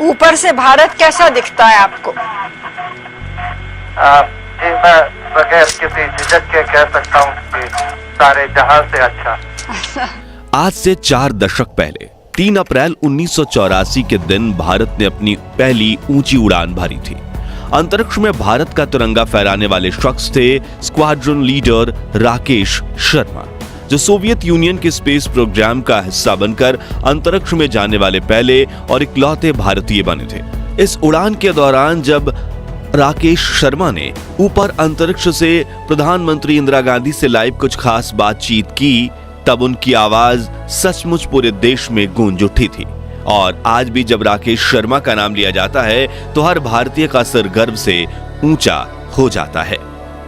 ऊपर से भारत कैसा दिखता है आपको? जी मैं बगैर किसी झिझक के कह सकता हूँ कि सारे जहां से अच्छा। आज से 4 दशक पहले 3 अप्रैल 1984 के दिन भारत ने अपनी पहली ऊंची उड़ान भरी थी। अंतरिक्ष में भारत का तिरंगा फहराने वाले शख्स थे स्क्वाड्रन लीडर राकेश शर्मा, जो सोवियत यूनियन के स्पेस प्रोग्राम का हिस्सा बनकर अंतरिक्ष में जाने वाले पहले और इकलौते भारतीय बने थे। इस उड़ान के दौरान जब राकेश शर्मा ने ऊपर अंतरिक्ष से प्रधानमंत्री इंदिरा गांधी से लाइव कुछ खास बातचीत की, तब उनकी आवाज सचमुच पूरे देश में गूंज उठी थी। और आज भी जब राकेश शर्मा का नाम लिया जाता है तो हर भारतीय का सिर गर्व से ऊंचा हो जाता है।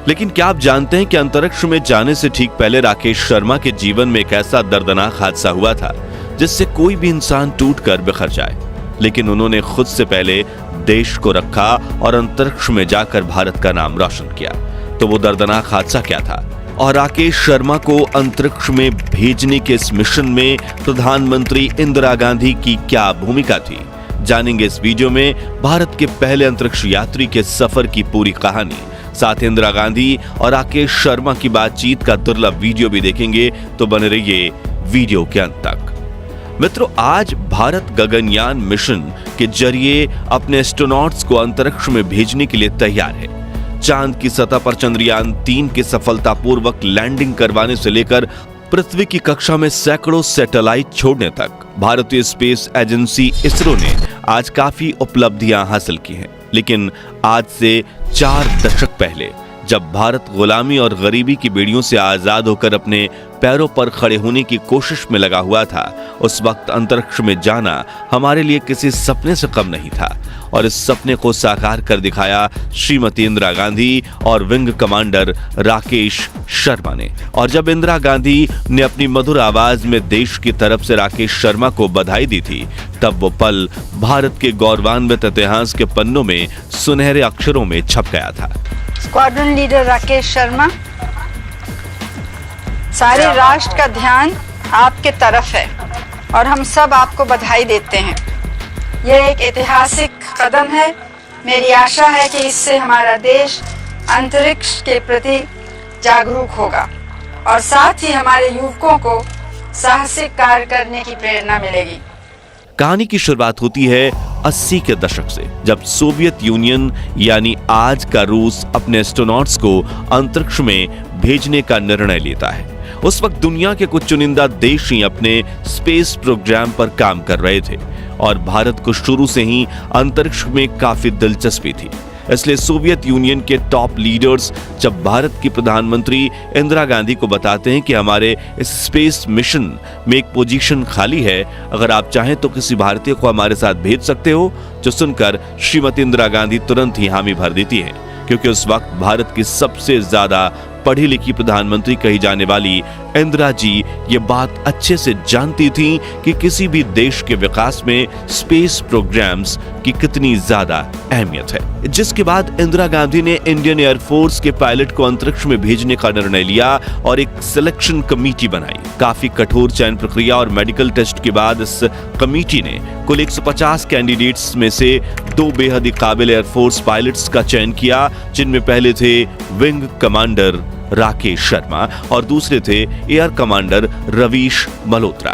लेकिन क्या आप जानते हैं कि अंतरिक्ष में जाने से ठीक पहले राकेश शर्मा के जीवन में एक ऐसा दर्दनाक हादसा हुआ था जिससे कोई भी इंसान टूटकर बिखर जाए, लेकिन उन्होंने खुद से पहले देश को रखा और अंतरिक्ष में जाकर भारत का नाम रोशन किया। तो वो दर्दनाक हादसा क्या था और राकेश शर्मा को अंतरिक्ष में भेजने के इस मिशन में प्रधानमंत्री इंदिरा गांधी की क्या भूमिका थी, जानेंगे इस वीडियो में भारत के पहले अंतरिक्ष यात्री के सफर की पूरी कहानी। साथ ही इंदिरा गांधी और राकेश शर्मा की बातचीत का दुर्लभ वीडियो भी देखेंगे, तो बने रहिए वीडियो के अंत तक। मित्रों, आज भारत गगनयान मिशन के जरिए अपने एस्ट्रोनॉट्स को अंतरिक्ष में भेजने के लिए तैयार है। चांद की सतह पर चंद्रयान 3 के सफलतापूर्वक लैंडिंग करवाने से लेकर पृथ्वी की कक्षा में सैकड़ों सैटेलाइट छोड़ने तक भारतीय स्पेस एजेंसी इसरो ने आज काफी उपलब्धियां हासिल की हैं। लेकिन आज से 4 दशक पहले जब भारत गुलामी और गरीबी की बेड़ियों से आजाद होकर अपने पैरों पर खड़े होने की कोशिश में लगा हुआ था, उस वक्त अंतरिक्ष में जाना हमारे लिए किसी सपने से कम नहीं था। और इस सपने को साकार कर दिखाया श्रीमती इंदिरा गांधी और विंग कमांडर राकेश शर्मा ने। और जब इंदिरा गांधी ने अपनी मधुर आवाज में देश की तरफ से राकेश शर्मा को बधाई दी थी, तब वो पल भारत के गौरवान्वित इतिहास के पन्नों में सुनहरे अक्षरों में छप गया था। स्क्वाड्रन लीडर राकेश शर्मा, सारे राष्ट्र का ध्यान आपके तरफ है और हम सब आपको बधाई देते हैं। यह एक ऐतिहासिक कदम है। मेरी आशा है कि इससे हमारा देश अंतरिक्ष के प्रति जागरूक होगा और साथ ही हमारे युवकों को साहसिक कार्य करने की प्रेरणा मिलेगी। कहानी की शुरुआत होती है 80 के दशक से, जब सोवियत यूनियन यानी आज का रूस अपने एस्ट्रोनॉट्स को अंतरिक्ष में भेजने का निर्णय लेता है। उस वक्त दुनिया के कुछ चुनिंदा देश ही अपने स्पेस प्रोग्राम पर काम कर रहे थे और भारत को शुरू से ही अंतरिक्ष में काफी दिलचस्पी थी। इसलिए सोवियत यूनियन के टॉप लीडर्स जब भारत की प्रधानमंत्री इंदिरा गांधी को बताते हैं कि हमारे इस स्पेस मिशन में एक पोजीशन खाली है, अगर आप चाहें तो किसी भारतीय को हमारे साथ भेज सकते हो, जो सुनकर श्रीमती इंदिरा गांधी तुरंत ही हामी भर देती हैं, क्योंकि उस वक्त भारत की सबसे ज्यादा पढ़ी लिखी प्रधानमंत्री कही जाने वाली इंदिरा जी ये बात अच्छे से जानती थीं कि किसी भी देश के विकास में स्पेस प्रोग्राम्स की कितनी ज्यादा अहमियत है। जिसके बाद इंदिरा गांधी ने इंडियन एयरफोर्स के पायलट को अंतरिक्ष में भेजने का निर्णय लिया और एक सिलेक्शन कमेटी बनाई। काफी कठोर चयन प्रक्रिया और मेडिकल टेस्ट के बाद इस कमेटी ने कुल 150 कैंडिडेट्स में से 2 बेहद ही काबिल एयरफोर्स पायलट्स का चयन किया, जिनमें पहले थे विंग कमांडर राकेश शर्मा और दूसरे थे एयर कमांडर रवीश मल्होत्रा,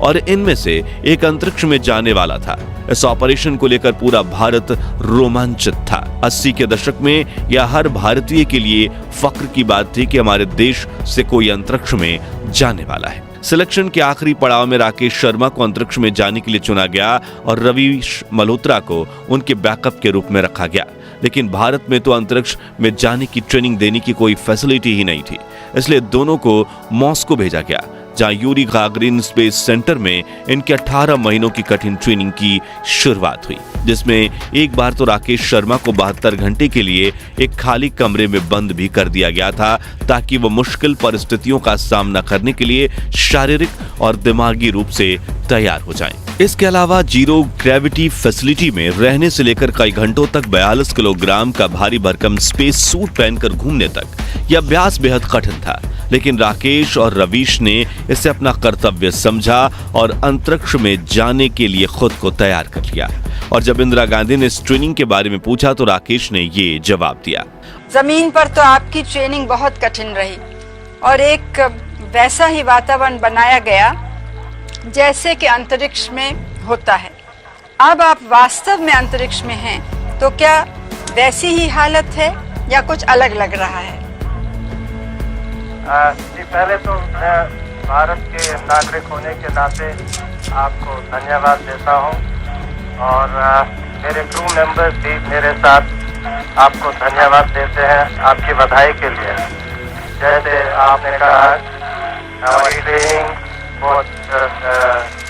और इनमें से एक अंतरिक्ष में जाने वाला था। इस ऑपरेशन को लेकर पूरा भारत रोमांचित था। 80 के दशक में यह हर भारतीय के लिए फख्र की बात थी कि हमारे देश से कोई अंतरिक्ष में जाने वाला है। सिलेक्शन के आखिरी पड़ाव में राकेश शर्मा को अंतरिक्ष में जाने के लिए चुना गया और रवीश मल्होत्रा को उनके बैकअप के रूप में रखा गया। लेकिन भारत में तो अंतरिक्ष में जाने की ट्रेनिंग देने की कोई फैसिलिटी ही नहीं थी, इसलिए दोनों को मॉस्को भेजा गया, जहां यूरी गागरिन स्पेस सेंटर में इनके 18 महीनों की कठिन ट्रेनिंग की शुरुआत हुई, जिसमें एक बार तो राकेश शर्मा को 72 घंटे के लिए एक खाली कमरे में बंद भी कर दिया गया था, ताकि वो मुश्किल परिस्थितियों का सामना करने के लिए शारीरिक और दिमागी रूप से तैयार हो जाएं। इसके अलावा जीरो ग्रेविटी फैसिलिटी में रहने से लेकर कई घंटों तक 42 किलोग्राम का भारी भरकम स्पेस सूट पहनकर घूमने तक यह अभ्यास बेहद कठिन था। लेकिन राकेश और रवीश ने इसे अपना कर्तव्य समझा और अंतरिक्ष में जाने के लिए खुद को तैयार कर लिया। और जब इंदिरा गांधी ने इस ट्रेनिंग के बारे में पूछा तो राकेश ने ये जवाब दिया। जमीन पर तो आपकी ट्रेनिंग बहुत कठिन रही और एक वैसा ही वातावरण बनाया गया जैसे कि अंतरिक्ष में होता है। अब आप वास्तव में अंतरिक्ष में हैं, तो क्या वैसी ही हालत है या कुछ अलग लग रहा है? जी, पहले तो मैं भारत के नागरिक होने के नाते आपको धन्यवाद देता हूं और मेरे क्रू मेंबर्स भी मेरे साथ आपको धन्यवाद देते हैं आपकी बधाई के लिए। जैसे आपने कहा हमारी ट्रेनिंग बहुत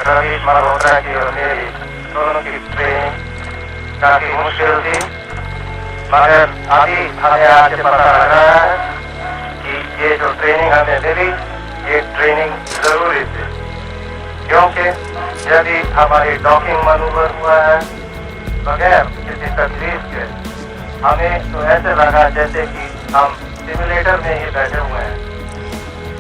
रवीश मल्होत्रा की और मेरी दोनों की ट्रेनिंग काफी मुश्किल थी, मगर अभी हमें आज पता लग रहा है कि ये जो ट्रेनिंग हमें मिली ये ट्रेनिंग जरूरी थी, क्योंकि यदि हमारी डॉकिंग मैनूवर हुआ है बगैर किसी तकलीफ के, हमें तो ऐसे लगा जैसे कि हम सिमुलेटर में ही बैठे हुए हैं।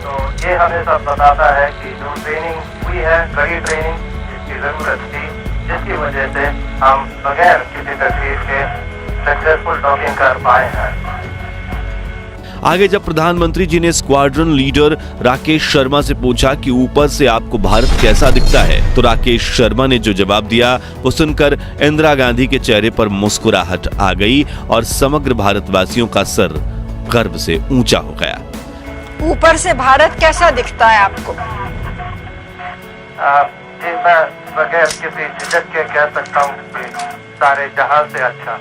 तो ये हमें सब बताता है कि जो ट्रेनिंग हुई है कड़ी ट्रेनिंग जिसकी जरूरत थी, जिसकी वजह से हम बगैर किसी तकलीफ के सक्सेसफुल डॉकिंग कर पाए हैं। आगे जब प्रधानमंत्री जी ने स्क्वाड्रन लीडर राकेश शर्मा से पूछा कि ऊपर से आपको भारत कैसा दिखता है, तो राकेश शर्मा ने जो जवाब दिया वो सुनकर इंदिरा गांधी के चेहरे पर मुस्कुराहट आ गई और समग्र भारतवासियों का सर गर्व से ऊंचा हो गया। ऊपर से भारत कैसा दिखता है आपको? जी, मैं बगैर किसी झिझक के कह सकता हूँ कि सारे जहां से अच्छा।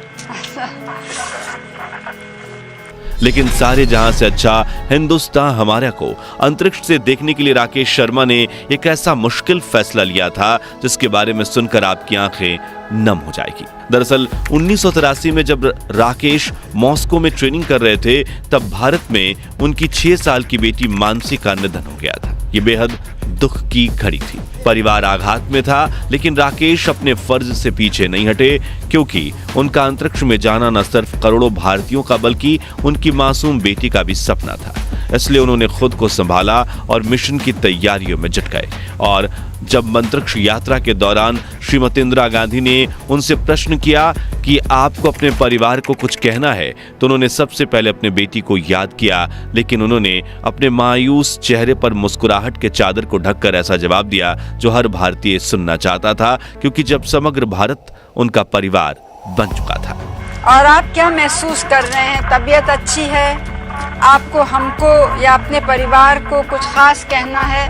लेकिन सारे जहां से अच्छा हिंदुस्तान हमारा को अंतरिक्ष से देखने के लिए राकेश शर्मा ने एक ऐसा मुश्किल फैसला लिया था जिसके बारे में सुनकर आपकी आंखें नम हो जाएगी। दरअसल 1983 में जब राकेश मॉस्को में ट्रेनिंग कर रहे थे तब भारत में उनकी 6 साल की बेटी मानसी का निधन हो गया था। ये बेहद दुख की घड़ी थी, परिवार आघात में था, लेकिन राकेश अपने फर्ज से पीछे नहीं हटे, क्योंकि उनका अंतरिक्ष में जाना न सिर्फ करोड़ों भारतीयों का बल्कि उनकी मासूम बेटी का भी सपना था। इसलिए उन्होंने खुद को संभाला और मिशन की तैयारियों में जुट गए। और जब अंतरिक्ष यात्रा के दौरान श्रीमती इंदिरा गांधी ने उनसे प्रश्न किया कि आपको अपने परिवार को कुछ कहना है, तो उन्होंने सबसे पहले अपने बेटी को याद किया, लेकिन उन्होंने अपने मायूस चेहरे पर मुस्कुराहट के चादर को ढककर ऐसा जवाब दिया जो हर भारतीय सुनना चाहता था, क्योंकि जब समग्र भारत उनका परिवार बन चुका था। और आप क्या महसूस कर रहे हैं? तबीयत अच्छी है आपको, हमको या अपने परिवार को कुछ खास कहना है?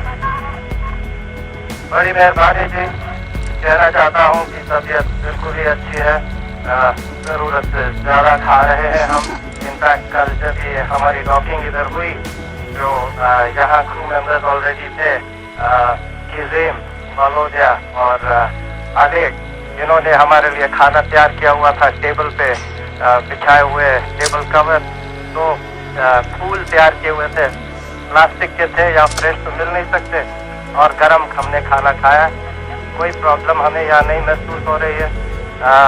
बड़ी मेहरबानी जी, कहना चाहता हूँ कि तबीयत बिल्कुल ही अच्छी है। जरूरत से ज्यादा खा रहे हैं हम। इनफैक्ट कल जब ये हमारी डॉकिंग इधर हुई, जो यहाँ क्रू मेंबर्स ऑलरेडी थे, किज़ेम, मलोदिया और अलेक, इन्होंने हमारे लिए खाना तैयार किया हुआ था टेबल पे बिछाए हुए टेबल कवर। तो फूल तैयार किए हुए थे, प्लास्टिक के थे या फ्रेश तो मिल नहीं सकते, और गरम हमने खाना खाया। कोई प्रॉब्लम हमें यहाँ नहीं महसूस हो रही है,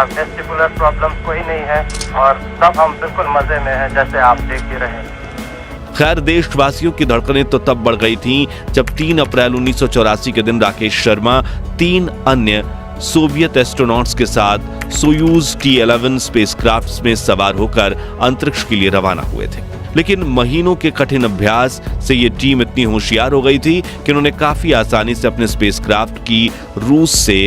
वेस्टिबुलर प्रॉब्लम कोई नहीं है, और सब हम बिल्कुल मजे में हैं, जैसे आप देख ही रहे हैं। खैर, देशवासियों की धड़कनें तो तब बढ़ गई थीं जब 3 अप्रैल 1984 के दिन राकेश शर्मा 3 अन्य सोवियत एस्ट्रोनॉट्स के साथ सोयूज T-11 स्पेसक्राफ्ट में सवार होकर अंतरिक्ष के लिए रवाना हुए थे। लेकिन महीनों के कठिन अभ्यास से ये टीम इतनी होशियार हो गई थी कि उन्होंने काफी आसानी से अपने स्पेसक्राफ्ट की रूस से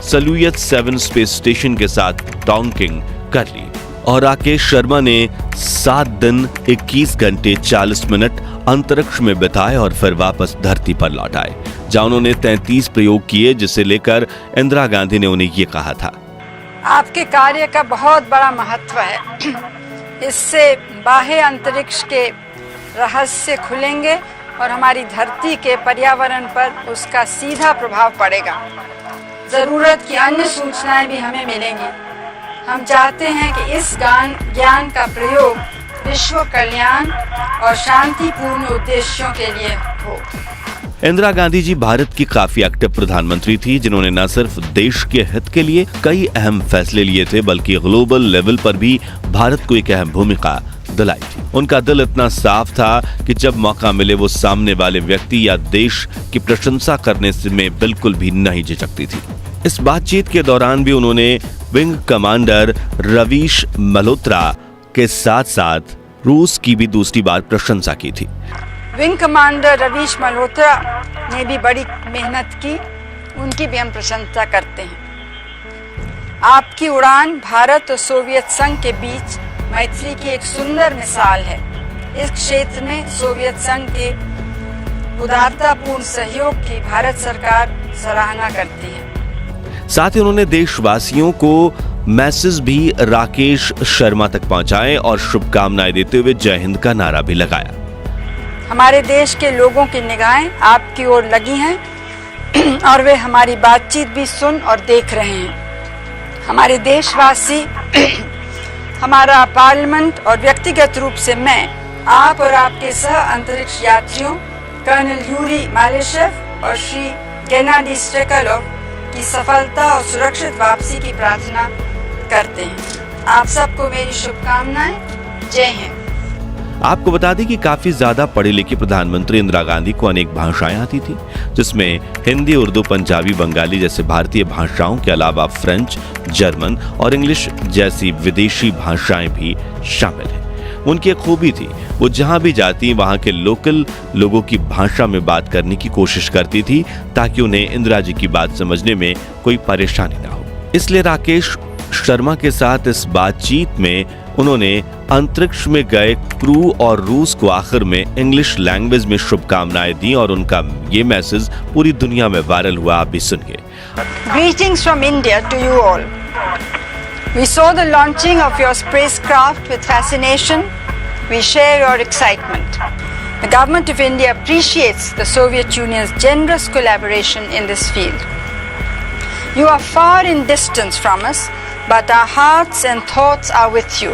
सोयूज 7 स्पेस स्टेशन के साथ डॉकिंग कर ली और राकेश शर्मा ने 7 दिन 21 घंटे 40 मिनट अंतरिक्ष में बिताए और फिर वापस धरती पर लौट आए, जहां उन्होंने 33 प्रयोग किए, जिसे लेकर इंदिरा गांधी ने उन्हें ये कहा था, आपके कार्य का बहुत बड़ा महत्व है। इससे बाह्य अंतरिक्ष के रहस्य खुलेंगे और हमारी धरती के पर्यावरण पर उसका सीधा प्रभाव पड़ेगा। जरूरत की अन्य सूचनाएं भी हमें मिलेंगी। हम चाहते हैं कि इस ज्ञान का प्रयोग विश्व कल्याण और शांतिपूर्ण उद्देश्यों के लिए हो। इंदिरा गांधी जी भारत की काफी एक्टिव प्रधानमंत्री थी, जिन्होंने न सिर्फ देश के हित के लिए कई अहम फैसले लिए थे, बल्कि ग्लोबल लेवल पर भी भारत को एक अहम भूमिका दिलाई थी। उनका दिल इतना साफ था कि जब मौका मिले वो सामने वाले व्यक्ति या देश की प्रशंसा करने में बिल्कुल भी नहीं झिझकती थी। इस बातचीत के दौरान भी उन्होंने विंग कमांडर रवीश मल्होत्रा के साथ साथ रूस की भी दूसरी बार प्रशंसा की थी। विंग कमांडर रवीश मल्होत्रा ने भी बड़ी मेहनत की, उनकी भी हम प्रशंसा करते हैं। आपकी उड़ान भारत और सोवियत संघ के बीच मैत्री की एक सुंदर मिसाल है। इस क्षेत्र में सोवियत संघ के उदारतापूर्ण सहयोग की भारत सरकार सराहना करती है। साथ ही उन्होंने देशवासियों को मैसेज भी राकेश शर्मा तक पहुंचाए और शुभकामनाएं देते हुए जय हिंद का नारा भी लगाया। हमारे देश के लोगों की निगाहें आपकी ओर लगी हैं और वे हमारी बातचीत भी सुन और देख रहे हैं। हमारे देशवासी, हमारा पार्लियामेंट और व्यक्तिगत रूप से मैं आप और आपके सह अंतरिक्ष यात्रियों कर्नल यूरी मालेशेव और श्री गेनाडी स्ट्रेकलोव की सफलता और सुरक्षित वापसी की प्रार्थना करते हैं। आप सबको मेरी शुभकामनाएं। जय हिंद। आपको बता दें कि काफी ज्यादा पढ़ी लिखी प्रधानमंत्री इंदिरा गांधी को अनेक भाषाएं आती थी, जिसमें हिंदी, उर्दू, पंजाबी, बंगाली जैसे भारतीय भाषाओं के अलावा फ्रेंच, जर्मन और इंग्लिश जैसी विदेशी भाषाएं भी शामिल हैं। उनकी एक खूबी थी, वो जहां भी जाती वहां के लोकल लोगों की भाषा में बात करने की कोशिश करती थी ताकि उन्हें इंदिरा जी की बात समझने में कोई परेशानी ना हो। इसलिए राकेश शर्मा के साथ इस बातचीत में उन्होंने अंतरिक्ष में गए क्रू और रूस को आखिर में इंग्लिश लैंग्वेज में शुभकामनाएं दी और उनका ये मैसेज पूरी दुनिया में वायरल हुआ। आप भी सुनिए। Greetings from India to you all. We saw the launching of your spacecraft with fascination. We share your excitement. The government of India appreciates the Soviet Union's generous collaboration in this field. You are far in distance from us, but our hearts and thoughts are with you.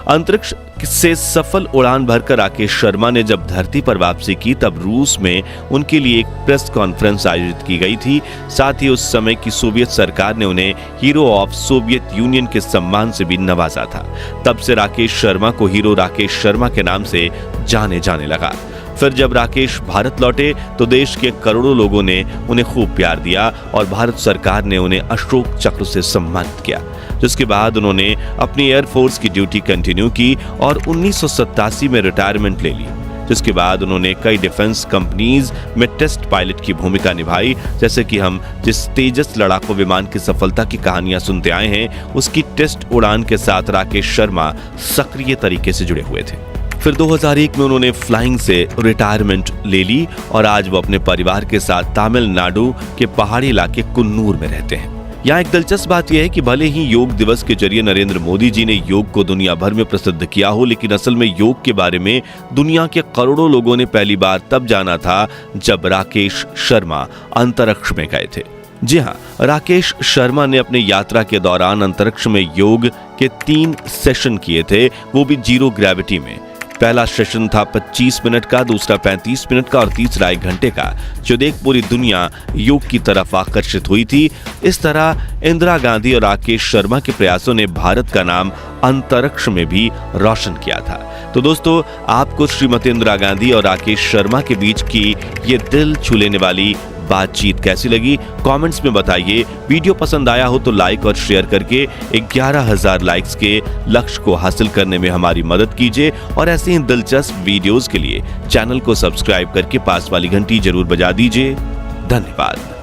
अंतरिक्ष से सफल उड़ान भरकर राकेश शर्मा ने जब धरती पर वापसी की तब रूस में उनके लिए एक प्रेस कॉन्फ्रेंस आयोजित की गई थी। साथ ही उस समय की सोवियत सरकार ने उन्हें हीरो ऑफ सोवियत यूनियन के सम्मान से भी नवाजा था। तब से राकेश शर्मा को हीरो राकेश शर्मा के नाम से जाने जाने लगा। फिर जब राकेश भारत लौटे तो देश के करोड़ों लोगों ने उन्हें खूब प्यार दिया और भारत सरकार ने उन्हें अशोक चक्र से सम्मानित किया, जिसके बाद उन्होंने अपनी एयरफोर्स की ड्यूटी कंटिन्यू की और 1987 में रिटायरमेंट ले ली। जिसके बाद उन्होंने कई डिफेंस कंपनीज में टेस्ट पायलट की भूमिका निभाई, जैसे कि हम जिस तेजस लड़ाकू विमान की सफलता की कहानियां सुनते आए हैं, उसकी टेस्ट उड़ान के साथ राकेश शर्मा सक्रिय तरीके से जुड़े हुए थे। फिर 2001 में उन्होंने फ्लाइंग से रिटायरमेंट ले ली और आज वो अपने परिवार के साथ तमिलनाडु के पहाड़ी इलाके कुन्नूर में रहते हैं। यहाँ एक दिलचस्प बात यह है कि भले ही योग दिवस के जरिए नरेंद्र मोदी जी ने योग को दुनिया भर में प्रसिद्ध किया हो, लेकिन असल में योग के बारे में दुनिया के करोड़ों लोगों ने पहली बार तब जाना था जब राकेश शर्मा अंतरिक्ष में गए थे। जी हाँ, राकेश शर्मा ने अपनी यात्रा के दौरान अंतरिक्ष में योग के 3 सेशन किए थे, वो भी जीरो ग्रेविटी में। पहला सेशन था 25 मिनट का, दूसरा 35 मिनट का और तीसरा 1 घंटे का, जो देख पूरी दुनिया योग की तरफ आकर्षित हुई थी। इस तरह इंदिरा गांधी और राकेश शर्मा के प्रयासों ने भारत का नाम अंतरिक्ष में भी रोशन किया था। तो दोस्तों, आपको श्रीमती इंदिरा गांधी और राकेश शर्मा के बीच की ये दिल छू लेने वाली बातचीत कैसी लगी, कमेंट्स में बताइए। वीडियो पसंद आया हो तो लाइक और शेयर करके 11,000 लाइक्स के लक्ष्य को हासिल करने में हमारी मदद कीजिए और ऐसे ही दिलचस्प वीडियोस के लिए चैनल को सब्सक्राइब करके पास वाली घंटी जरूर बजा दीजिए। धन्यवाद।